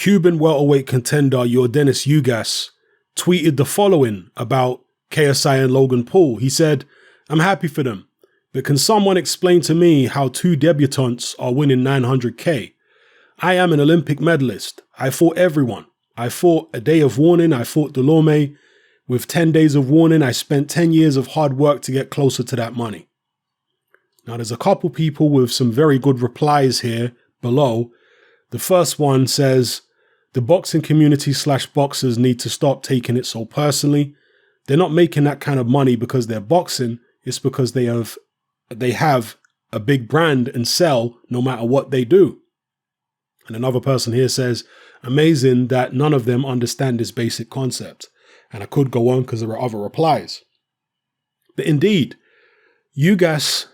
Cuban welterweight contender Yordenis Ugas tweeted the following about KSI and Logan Paul. He said, "I'm happy for them, but can someone explain to me how two debutantes are winning 900K? I am an Olympic medalist. I fought everyone. I fought a day of warning. I fought Delorme. With 10 days of warning, I spent 10 years of hard work to get closer to that money." Now, there's a couple people with some very good replies here below. The first one says, "The boxing community / boxers need to stop taking it so personally. They're not making that kind of money because they're boxing. It's because they have a big brand and sell no matter what they do." And another person here says, "Amazing that none of them understand this basic concept." And I could go on because there are other replies. But indeed, Ugas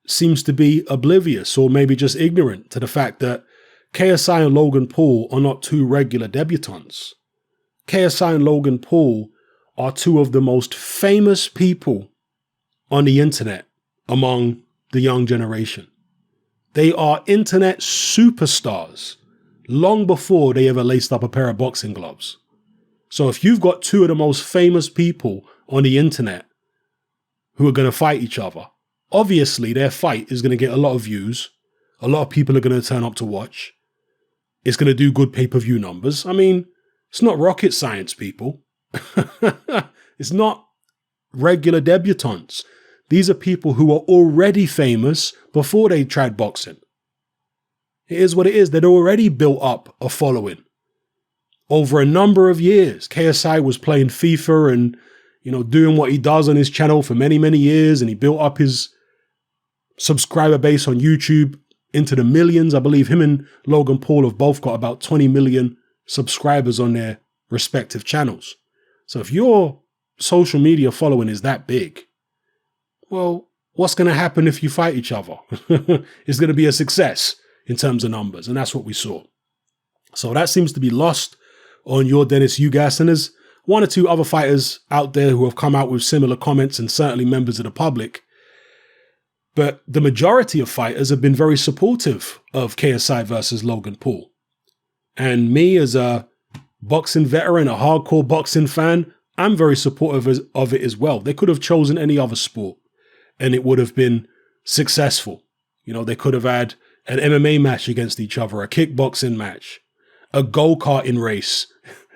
seems to be oblivious or maybe just ignorant to the fact that KSI and Logan Paul are not two regular debutants. KSI and Logan Paul are two of the most famous people on the internet among the young generation. They are internet superstars long before they ever laced up a pair of boxing gloves. So if you've got two of the most famous people on the internet who are going to fight each other, obviously their fight is going to get a lot of views. A lot of people are going to turn up to watch. It's going to do good pay-per-view numbers. I mean, it's not rocket science, people. It's not regular debutantes. These are people who are already famous before they tried boxing. It is what it is. They'd already built up a following over a number of years. KSI was playing FIFA and, doing what he does on his channel for many, many years. And he built up his subscriber base on YouTube into the millions. I believe him and Logan Paul have both got about 20 million subscribers on their respective channels. So if your social media following is that big, well, what's going to happen if you fight each other? It's going to be a success in terms of numbers. And that's what we saw. So that seems to be lost on Yordenis Ugas. And there's one or two other fighters out there who have come out with similar comments, and certainly members of the public. But the majority of fighters have been very supportive of KSI versus Logan Paul. And me, as a boxing veteran, a hardcore boxing fan, I'm very supportive of it as well. They could have chosen any other sport and it would have been successful. They could have had an MMA match against each other, a kickboxing match, a go-karting race.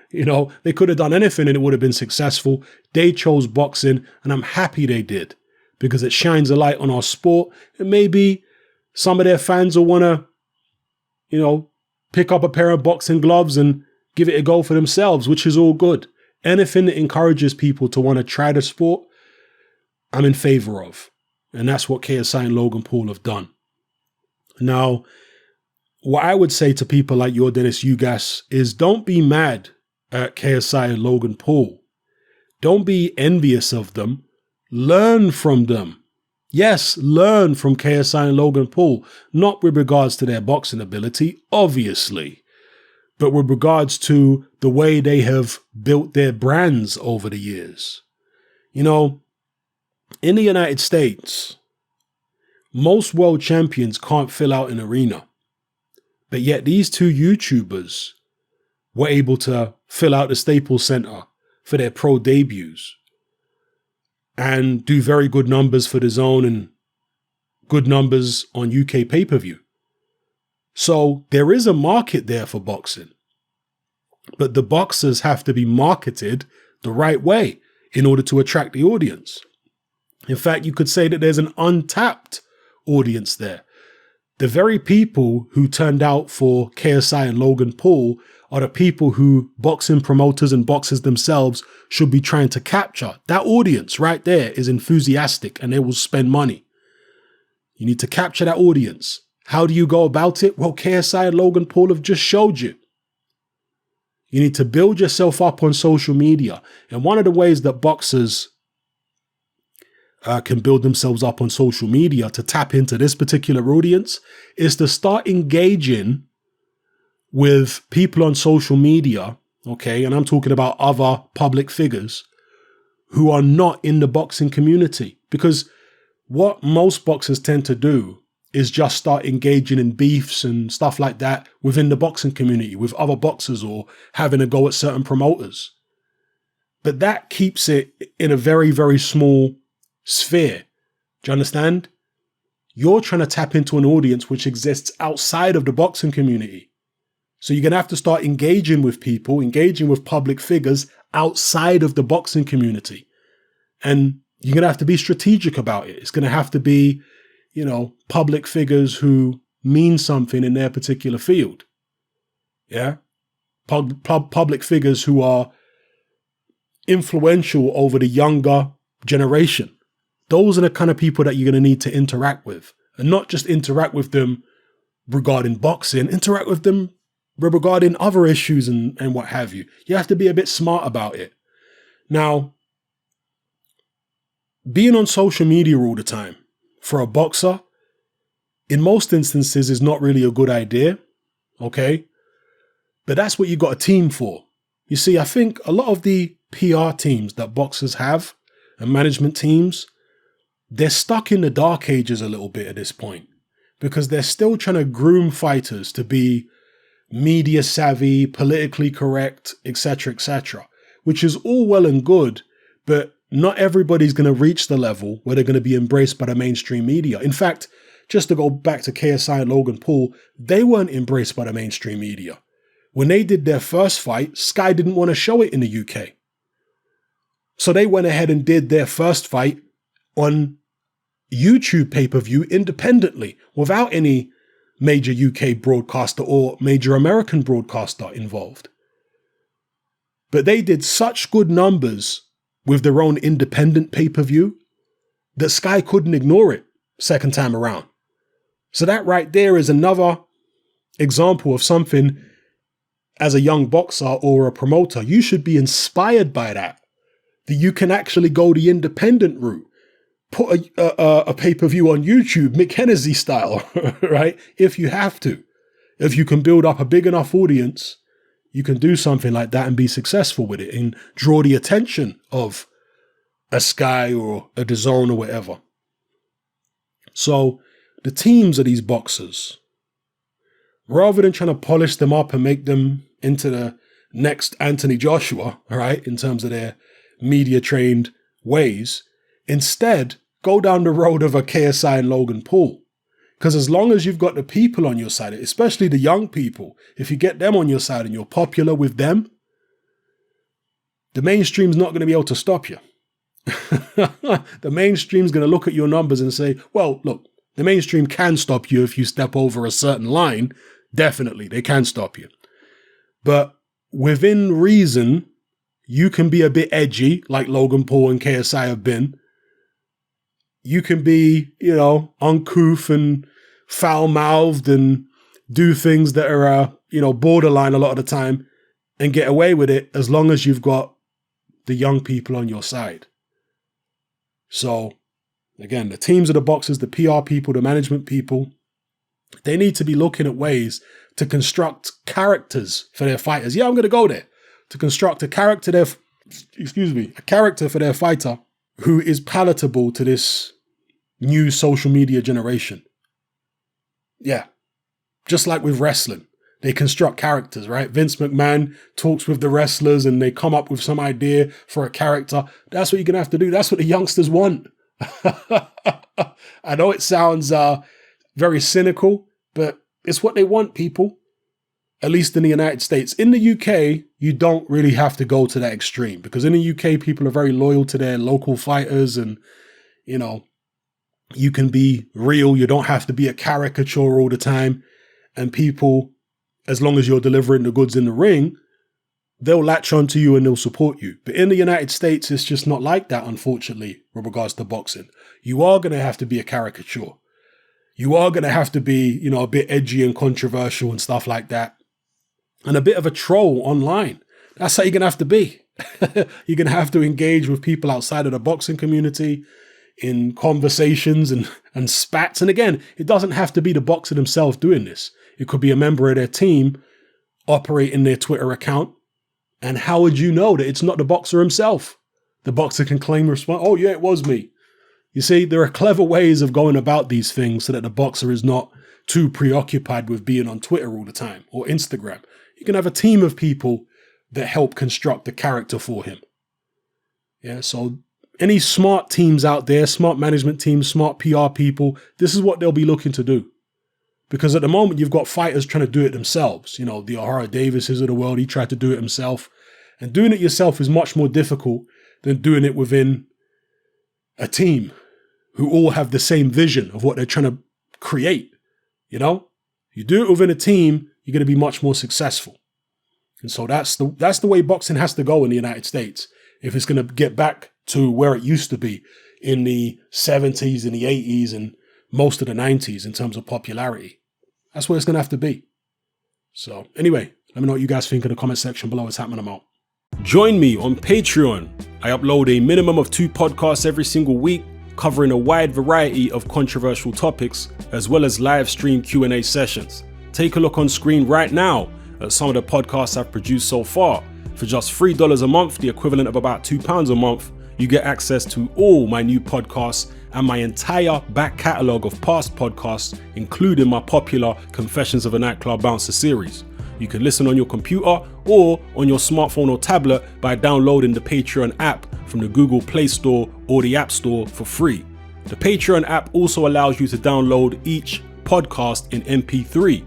They could have done anything and it would have been successful. They chose boxing, and I'm happy they did, because it shines a light on our sport. And maybe some of their fans will want to, pick up a pair of boxing gloves and give it a go for themselves, which is all good. Anything that encourages people to want to try the sport, I'm in favor of. And that's what KSI and Logan Paul have done. Now, what I would say to people like Yordenis Ugas is, don't be mad at KSI and Logan Paul. Don't be envious of them. Learn from them. Yes, learn from KSI and Logan Paul, not with regards to their boxing ability, obviously, but with regards to the way they have built their brands over the years. In the United States, most world champions can't fill out an arena, but yet these two YouTubers were able to fill out the Staples Center for their pro debuts and do very good numbers for the Zone and good numbers on UK pay-per-view. So there is a market there for boxing, but the boxers have to be marketed the right way in order to attract the audience. In fact, you could say that there's an untapped audience there. The very people who turned out for KSI and Logan Paul are the people who boxing promoters and boxers themselves should be trying to capture. That audience right there is enthusiastic and they will spend money. You need to capture that audience. How do you go about it? Well, KSI and Logan Paul have just showed you. You need to build yourself up on social media. And one of the ways that boxers can build themselves up on social media to tap into this particular audience is to start engaging with people on social media, okay, and I'm talking about other public figures who are not in the boxing community. Because what most boxers tend to do is just start engaging in beefs and stuff like that within the boxing community with other boxers or having a go at certain promoters. But that keeps it in a very, very small sphere. Do you understand? You're trying to tap into an audience which exists outside of the boxing community. So you're going to have to start engaging with people, engaging with public figures outside of the boxing community. And you're going to have to be strategic about it. It's going to have to be, public figures who mean something in their particular field. Yeah. Public figures who are influential over the younger generation. Those are the kind of people that you're going to need to interact with, and not just interact with them regarding boxing, interact with them regarding other issues and what have you. You have to be a bit smart about it. Now, being on social media all the time for a boxer, in most instances, is not really a good idea. Okay. But that's what you got a team for. You see, I think a lot of the PR teams that boxers have and management teams, they're stuck in the dark ages a little bit at this point, because they're still trying to groom fighters to be media savvy, politically correct, etc., which is all well and good, but not everybody's going to reach the level where they're going to be embraced by the mainstream media. In fact, just to go back to KSI and Logan Paul, they weren't embraced by the mainstream media. When they did their first fight, Sky didn't want to show it in the UK. So they went ahead and did their first fight on YouTube pay-per-view independently, without any major UK broadcaster or major American broadcaster involved. But they did such good numbers with their own independent pay-per-view that Sky couldn't ignore it second time around. So that right there is another example of something, as a young boxer or a promoter, you should be inspired by that you can actually go the independent route. Put a pay-per-view on YouTube, Mick Hennessy style, right? If you have to. If you can build up a big enough audience, you can do something like that and be successful with it and draw the attention of a Sky or a DAZN or whatever. So the teams of these boxers, rather than trying to polish them up and make them into the next Anthony Joshua, all right, in terms of their media-trained ways, instead, go down the road of a KSI and Logan Paul. Because as long as you've got the people on your side, especially the young people, if you get them on your side and you're popular with them, the mainstream's not going to be able to stop you. The mainstream's going to look at your numbers and say, well, look, the mainstream can stop you if you step over a certain line. Definitely, they can stop you. But within reason, you can be a bit edgy, like Logan Paul and KSI have been. You can be, uncouth and foul-mouthed and do things that are, borderline a lot of the time and get away with it as long as you've got the young people on your side. So, again, the teams of the boxers, the PR people, the management people, they need to be looking at ways to construct characters for their fighters. Yeah, I'm going to go there. To construct a character for their fighter who is palatable to this new social media generation. Yeah. Just like with wrestling, they construct characters, right? Vince McMahon talks with the wrestlers and they come up with some idea for a character. That's what you're going to have to do. That's what the youngsters want. I know it sounds very cynical, but it's what they want, people. At least in the United States. In the UK, you don't really have to go to that extreme, because in the UK, people are very loyal to their local fighters and, you can be real. You don't have to be a caricature all the time. And people, as long as you're delivering the goods in the ring, they'll latch onto you and they'll support you. But in the United States, it's just not like that, unfortunately, with regards to boxing. You are going to have to be a caricature. You are going to have to be, a bit edgy and controversial and stuff like that. And a bit of a troll online. That's how you're going to have to be. You're going to have to engage with people outside of the boxing community in conversations and spats. And again, it doesn't have to be the boxer themselves doing this. It could be a member of their team operating their Twitter account. And how would you know that it's not the boxer himself? The boxer can claim response. Oh, yeah, it was me. You see, there are clever ways of going about these things so that the boxer is not too preoccupied with being on Twitter all the time or Instagram. You can have a team of people that help construct the character for him. Yeah, so any smart teams out there, smart management teams, smart PR people, this is what they'll be looking to do. Because at the moment, you've got fighters trying to do it themselves. You know, the O'Hara Davises of the world, he tried to do it himself. And doing it yourself is much more difficult than doing it within a team who all have the same vision of what they're trying to create. You know, you do it within a team, you're going to be much more successful. And so that's the way boxing has to go in the United States if it's going to get back to where it used to be in the 70s and the 80s and most of the 90s in terms of popularity. That's where it's going to have to be. So anyway, let me know what you guys think in the comment section below. It's happening. I'm out. Join me on Patreon. I upload a minimum of 2 podcasts every single week, covering a wide variety of controversial topics, as well as live stream Q&A sessions. Take a look on screen right now at some of the podcasts I've produced so far. For just $3 a month, the equivalent of about £2 a month, you get access to all my new podcasts and my entire back catalogue of past podcasts, including my popular Confessions of a Nightclub Bouncer series. You can listen on your computer or on your smartphone or tablet by downloading the Patreon app from the Google Play Store or the App Store for free. The Patreon app also allows you to download each podcast in MP3.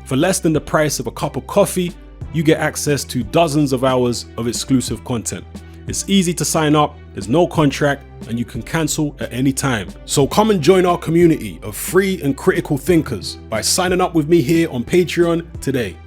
For less than the price of a cup of coffee, you get access to dozens of hours of exclusive content. It's easy to sign up, there's no contract, and you can cancel at any time. So come and join our community of free and critical thinkers by signing up with me here on Patreon today.